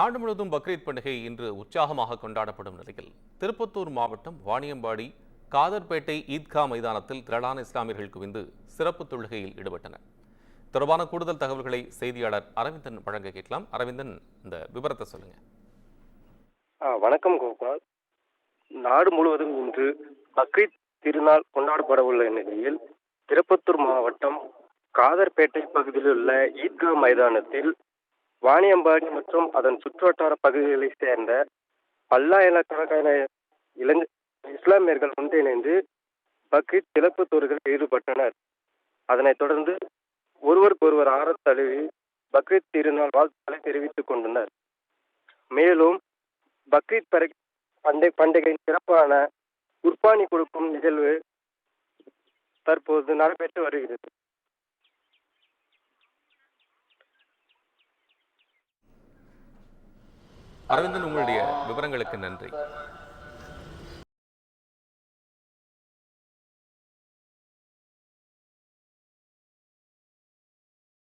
நாடு முழுவதும் பக்ரீத் பண்டிகை இன்று உற்சாகமாக கொண்டாடப்படும் நிலையில் திருப்பத்தூர் மாவட்டம் வாணியம்பாடி காதர்பேட்டை ஈத்கா மைதானத்தில் திரளான இஸ்லாமியர்கள் குவிந்து சிறப்பு தொழுகையில் ஈடுபட்டனர். தொடர்பான கூடுதல் தகவல்களை செய்தியாளர் அரவிந்தன் வழங்க கேட்கலாம். அரவிந்தன், இந்த விவரத்தை சொல்லுங்க. வணக்கம் கோபால். நாடு முழுவதும் இன்று பக்ரீத் திருநாள் கொண்டாடப்பட உள்ள நிலையில் திருப்பத்தூர் மாவட்டம் காதர்பேட்டை பகுதியில் உள்ள ஈத்கா மைதானத்தில் வாணியம்பாடி மற்றும் அதன் சுற்றுவட்டார பகுதிகளைச் சேர்ந்த பல்லாயிரக்கணக்கான இஸ்லாமியர்கள் ஒன்றிணைந்து பக்ரீத் சிறப்பு தொழுகையில் ஈடுபட்டனர். அதனைத் தொடர்ந்து ஒருவருக்கொருவர் ஆரத் தழுவி பக்ரீத் திருநாள் வாழ்த்துக்களை தெரிவித்துக் கொண்டனர். மேலும் பக்ரீத் பண்டிகையின் சிறப்பான குர்பானி கொடுக்கும் நிகழ்வு தற்போது நடைபெற்று வருகிறது. அரவிந்தன், உங்களுடைய விவரங்களுக்கு நன்றி.